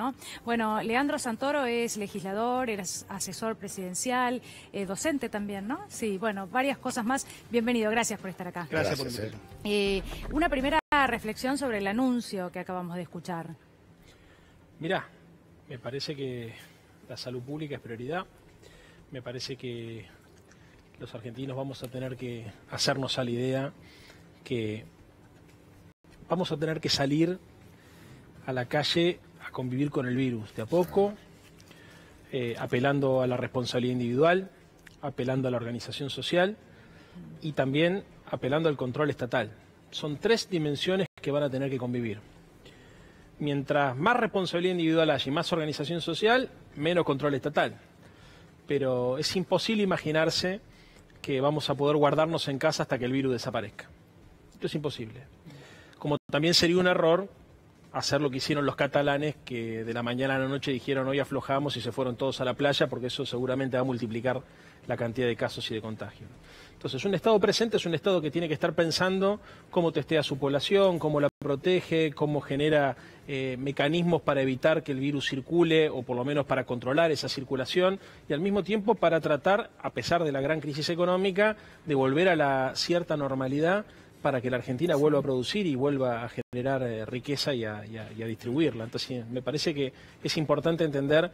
¿no? Bueno, Leandro Santoro es legislador, es asesor presidencial, docente también, ¿no? Sí, bueno, varias cosas más. Bienvenido, gracias por estar acá. Gracias por invitarme. Una primera reflexión sobre el anuncio que acabamos de escuchar. Mirá, me parece que la salud pública es prioridad. Me parece que los argentinos vamos a tener que hacernos a la idea que vamos a tener que salir a la calle a convivir con el virus de a poco, apelando a la responsabilidad individual, apelando a la organización social y también apelando al control estatal. Son tres dimensiones que van a tener que convivir. Mientras más responsabilidad individual haya y más organización social, menos control estatal. Pero es imposible imaginarse que vamos a poder guardarnos en casa hasta que el virus desaparezca. Esto es imposible. Como también sería un error hacer lo que hicieron los catalanes, que de la mañana a la noche dijeron hoy aflojamos y se fueron todos a la playa, porque eso seguramente va a multiplicar la cantidad de casos y de contagios. Entonces, un Estado presente es un Estado que tiene que estar pensando cómo testea a su población, cómo la protege, cómo genera mecanismos para evitar que el virus circule o por lo menos para controlar esa circulación y al mismo tiempo para tratar, a pesar de la gran crisis económica, de volver a la cierta normalidad para que la Argentina vuelva a producir y vuelva a generar riqueza y a distribuirla. Entonces, me parece que es importante entender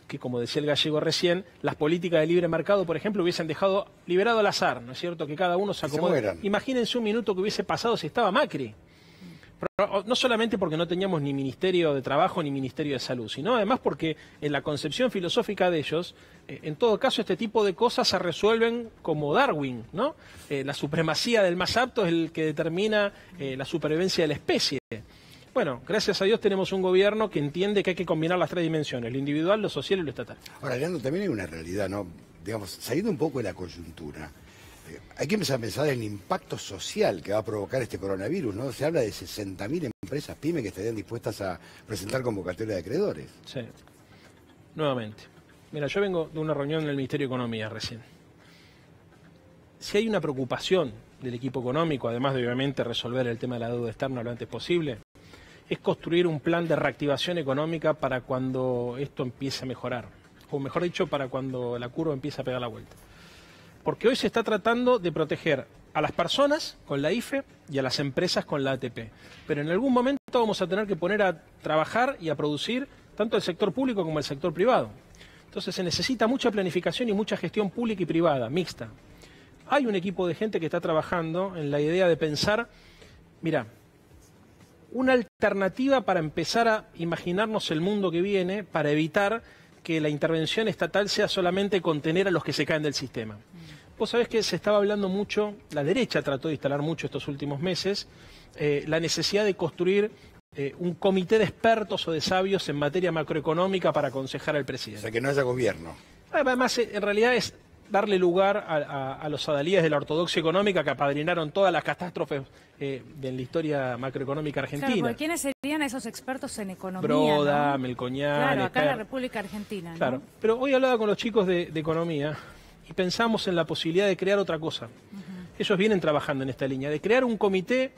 que, como decía el gallego recién, las políticas de libre mercado, por ejemplo, hubiesen dejado liberado al azar, ¿no es cierto? Que cada uno se acomode. Imagínense un minuto que hubiese pasado si estaba Macri. Pero no solamente porque no teníamos ni Ministerio de Trabajo ni Ministerio de Salud, sino además porque en la concepción filosófica de ellos, en todo caso, este tipo de cosas se resuelven como Darwin, ¿no? La supremacía del más apto es el que determina la supervivencia de la especie. Bueno, gracias a Dios tenemos un gobierno que entiende que hay que combinar las tres dimensiones, lo individual, lo social y lo estatal. Ahora, Leandro, también hay una realidad, ¿no? Digamos, saliendo un poco de la coyuntura, hay que empezar a pensar en el impacto social que va a provocar este coronavirus, ¿no? Se habla de 60.000 empresas pymes que estarían dispuestas a presentar convocatoria de acreedores. Sí, nuevamente. Mira, yo vengo de una reunión en el Ministerio de Economía recién. Si hay una preocupación del equipo económico, además de obviamente resolver el tema de la deuda externa lo antes posible, es construir un plan de reactivación económica para cuando esto empiece a mejorar, o mejor dicho, para cuando la curva empiece a pegar la vuelta. Porque hoy se está tratando de proteger a las personas con la IFE y a las empresas con la ATP. Pero en algún momento vamos a tener que poner a trabajar y a producir tanto el sector público como el sector privado. Entonces se necesita mucha planificación y mucha gestión pública y privada, mixta. Hay un equipo de gente que está trabajando en la idea de pensar, mira, una alternativa para empezar a imaginarnos el mundo que viene, para evitar que la intervención estatal sea solamente contener a los que se caen del sistema. Vos sabés que se estaba hablando mucho, la derecha trató de instalar mucho estos últimos meses, la necesidad de construir un comité de expertos o de sabios en materia macroeconómica para aconsejar al presidente. O sea, que no haya gobierno. Además, en realidad es darle lugar a los adalides de la ortodoxia económica que apadrinaron todas las catástrofes de la historia macroeconómica argentina. Claro, ¿quiénes serían esos expertos en economía? Broda, ¿no? Melcoñán. Claro, acá en la República Argentina, ¿no? Claro, pero hoy hablaba con los chicos de economía y pensamos en la posibilidad de crear otra cosa. Ellos vienen trabajando en esta línea, de crear un comité,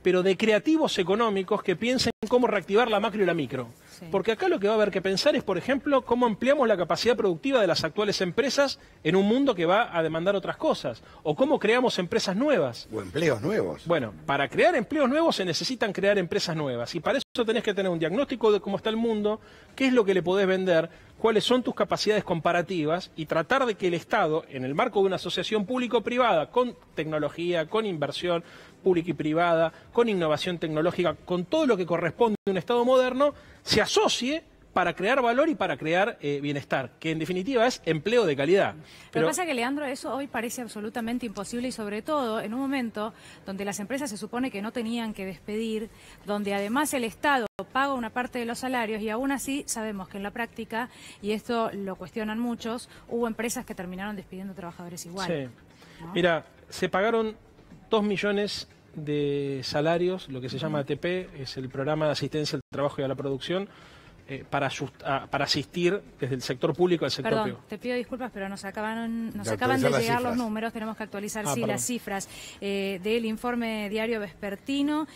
pero de creativos económicos que piensen cómo reactivar la macro y la micro. Sí. Porque acá lo que va a haber que pensar es, por ejemplo, cómo ampliamos la capacidad productiva de las actuales empresas en un mundo que va a demandar otras cosas. O cómo creamos empresas nuevas. O empleos nuevos. Bueno, para crear empleos nuevos se necesitan crear empresas nuevas. Y para eso tenés que tener un diagnóstico de cómo está el mundo, qué es lo que le podés vender, cuáles son tus capacidades comparativas y tratar de que el Estado, en el marco de una asociación público-privada, con tecnología, con inversión pública y privada, con innovación tecnológica, con todo lo que corresponde a un Estado moderno, se asocie para crear valor y para crear bienestar, que en definitiva es empleo de calidad. Pero lo que pasa es que, Leandro, eso hoy parece absolutamente imposible y sobre todo en un momento donde las empresas se supone que no tenían que despedir, donde además el Estado paga una parte de los salarios y aún así sabemos que en la práctica, y esto lo cuestionan muchos, hubo empresas que terminaron despidiendo trabajadores igual. Sí. ¿No? Mira, se pagaron 2 millones de salarios, lo que se llama ATP, es el programa de asistencia al trabajo y a la producción, para asistir desde el sector público al sector privado. Te pido disculpas, pero nos acaban de llegar los números, tenemos que actualizar las cifras del informe diario vespertino.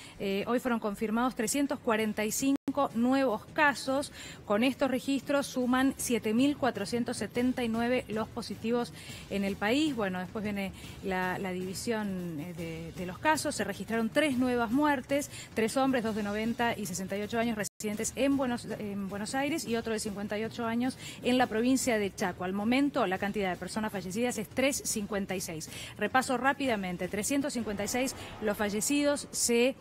Hoy fueron confirmados 345 nuevos casos. Con estos registros suman 7.479 los positivos en el país. Bueno, después viene la división de los casos. Se registraron 3 nuevas muertes, 3 hombres, 2 de 90 y 68 años residentes en Buenos Aires y otro de 58 años en la provincia de Chaco. Al momento, la cantidad de personas fallecidas es 356. Repaso rápidamente, 356 los fallecidos, se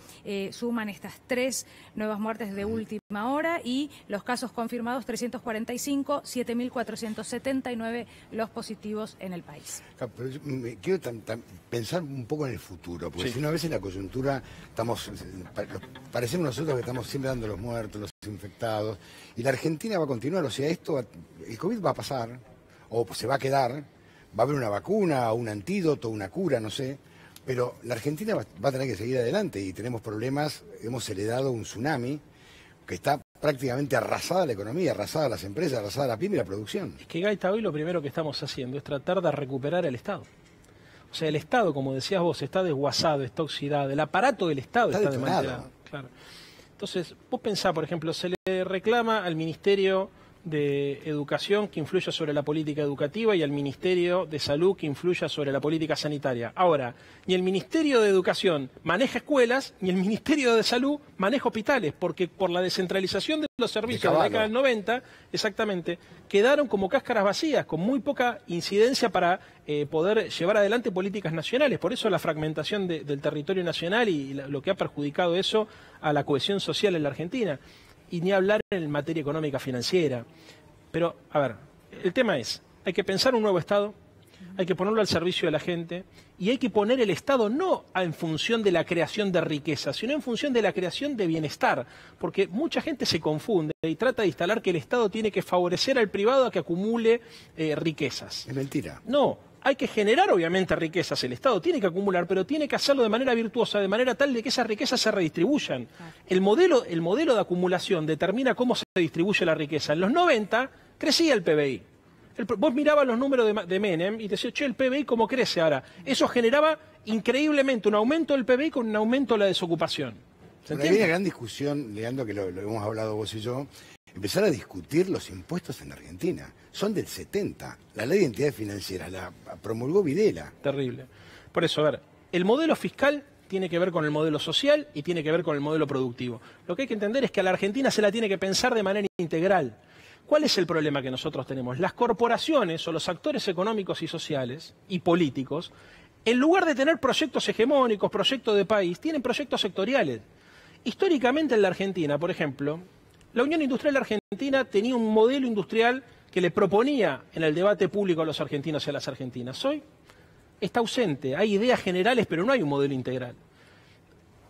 suman estas 3 nuevas muertes de última hora y los casos confirmados 345, 7.479 los positivos en el país. Pero yo quiero pensar un poco en el futuro, porque si una vez en la coyuntura parecemos nosotros que estamos siempre dando los muertos, los infectados, y la Argentina va a continuar, o sea, el COVID va a pasar, o se va a quedar, va a haber una vacuna, un antídoto, una cura, no sé, pero la Argentina va a tener que seguir adelante y tenemos problemas, hemos heredado un tsunami que está prácticamente arrasada la economía, arrasada las empresas, arrasada la pyme y la producción. Es que Gaita, hoy lo primero que estamos haciendo es tratar de recuperar el Estado. O sea, el Estado, como decías vos, está desguazado, está oxidado, el aparato del Estado está desmantelado. Claro. Entonces, vos pensá, por ejemplo, se le reclama al Ministerio de Educación que influya sobre la política educativa y al Ministerio de Salud que influya sobre la política sanitaria. Ahora, ni el Ministerio de Educación maneja escuelas, ni el Ministerio de Salud maneja hospitales, porque por la descentralización de los servicios de la década del 90, exactamente, quedaron como cáscaras vacías, con muy poca incidencia para poder llevar adelante políticas nacionales. Por eso la fragmentación del territorio nacional y lo que ha perjudicado eso a la cohesión social en la Argentina. Y ni hablar en materia económica financiera. Pero, a ver, el tema es, hay que pensar un nuevo Estado, hay que ponerlo al servicio de la gente, y hay que poner el Estado no en función de la creación de riqueza, sino en función de la creación de bienestar, porque mucha gente se confunde y trata de instalar que el Estado tiene que favorecer al privado a que acumule riquezas. Es mentira. No. Hay que generar, obviamente, riquezas. El Estado tiene que acumular, pero tiene que hacerlo de manera virtuosa, de manera tal de que esas riquezas se redistribuyan. El modelo de acumulación determina cómo se distribuye la riqueza. En los 90 crecía el PBI. Vos mirabas los números de Menem y te decías, che, el PBI cómo crece ahora. Eso generaba increíblemente un aumento del PBI con un aumento de la desocupación. ¿Se entiende? Hay una gran discusión, Leandro, que lo hemos hablado vos y yo, empezar a discutir los impuestos en Argentina. Son del 70. La ley de entidades financieras la promulgó Videla. Terrible. Por eso, a ver, el modelo fiscal tiene que ver con el modelo social y tiene que ver con el modelo productivo. Lo que hay que entender es que a la Argentina se la tiene que pensar de manera integral. ¿Cuál es el problema que nosotros tenemos? Las corporaciones o los actores económicos y sociales y políticos, en lugar de tener proyectos hegemónicos, proyectos de país, tienen proyectos sectoriales. Históricamente en la Argentina, por ejemplo, la Unión Industrial Argentina tenía un modelo industrial que le proponía en el debate público a los argentinos y a las argentinas. Hoy está ausente, hay ideas generales, pero no hay un modelo integral.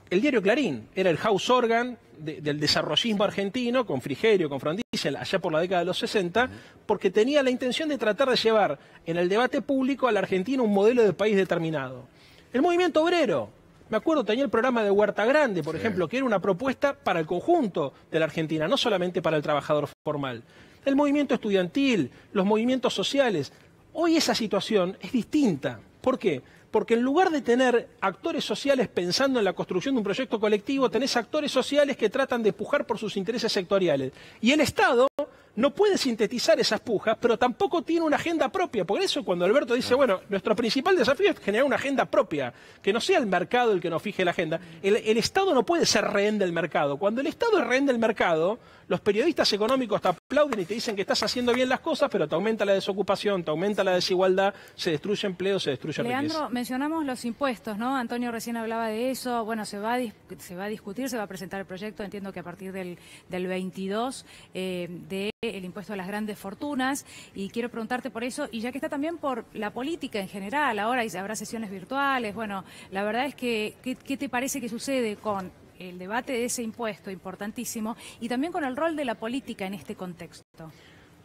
El diario Clarín era el house organ del desarrollismo argentino, con Frigerio, con Frondizi, allá por la década de los 60, porque tenía la intención de tratar de llevar en el debate público a la Argentina un modelo de país determinado. El movimiento obrero, me acuerdo, tenía el programa de Huerta Grande, por ejemplo, que era una propuesta para el conjunto de la Argentina, no solamente para el trabajador formal. El movimiento estudiantil, los movimientos sociales. Hoy esa situación es distinta. ¿Por qué? Porque en lugar de tener actores sociales pensando en la construcción de un proyecto colectivo, tenés actores sociales que tratan de pujar por sus intereses sectoriales. Y el Estado no puede sintetizar esas pujas, pero tampoco tiene una agenda propia. Por eso cuando Alberto dice, bueno, nuestro principal desafío es generar una agenda propia, que no sea el mercado el que nos fije la agenda. El Estado no puede ser rehén del mercado. Cuando el Estado es rehén del mercado, los periodistas económicos te aplauden y te dicen que estás haciendo bien las cosas, pero te aumenta la desocupación, te aumenta la desigualdad, se destruye empleo, se destruye riqueza. Leandro, mencionamos los impuestos, ¿no? Antonio recién hablaba de eso. Bueno, se va a discutir, se va a presentar el proyecto, entiendo que a partir del 22, del impuesto a las grandes fortunas, y quiero preguntarte por eso, y ya que está también por la política en general, ahora habrá sesiones virtuales, bueno, la verdad es que, ¿qué te parece que sucede con el debate de ese impuesto importantísimo y también con el rol de la política en este contexto?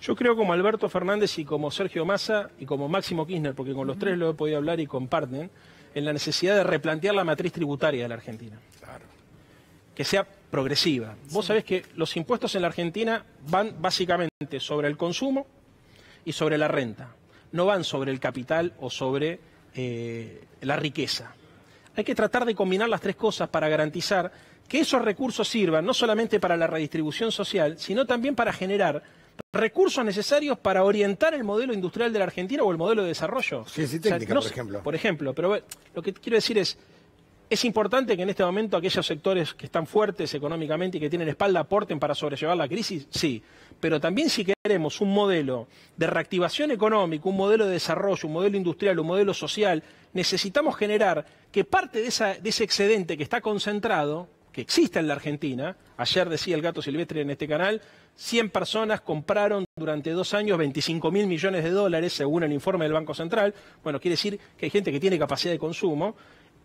Yo creo como Alberto Fernández y como Sergio Massa y como Máximo Kirchner, porque con los tres lo he podido hablar y comparten, en la necesidad de replantear la matriz tributaria de la Argentina. Claro. Que sea progresiva. Sí. Vos sabés que los impuestos en la Argentina van básicamente sobre el consumo y sobre la renta. No van sobre el capital o sobre la riqueza. Hay que tratar de combinar las tres cosas para garantizar que esos recursos sirvan no solamente para la redistribución social, sino también para generar recursos necesarios para orientar el modelo industrial de la Argentina o el modelo de desarrollo. Ciencia y técnica, por ejemplo. Por ejemplo, pero lo que quiero decir es importante que en este momento aquellos sectores que están fuertes económicamente y que tienen espalda aporten para sobrellevar la crisis, sí. Pero también si queremos un modelo de reactivación económica, un modelo de desarrollo, un modelo industrial, un modelo social, necesitamos generar que parte de ese excedente que está concentrado, que existe en la Argentina, ayer decía el Gato Silvestre en este canal, 100 personas compraron durante 2 años 25.000 millones de dólares, según el informe del Banco Central. Bueno, quiere decir que hay gente que tiene capacidad de consumo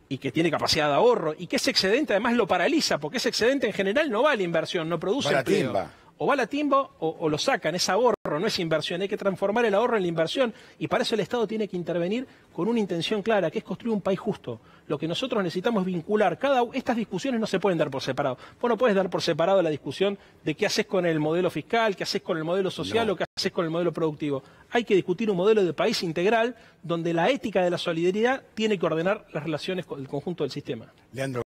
y que tiene capacidad de ahorro, y que ese excedente además lo paraliza, porque ese excedente en general no va a la inversión, no produce empleo. O va a la timba o lo sacan, es ahorro, no es inversión. Hay que transformar el ahorro en la inversión, y para eso el Estado tiene que intervenir con una intención clara, que es construir un país justo. Lo que nosotros necesitamos es vincular. Estas discusiones no se pueden dar por separado. Vos no puedes dar por separado la discusión de qué haces con el modelo fiscal, qué haces con el modelo social o qué haces con el modelo productivo. Hay que discutir un modelo de país integral donde la ética de la solidaridad tiene que ordenar las relaciones con el conjunto del sistema. Leandro.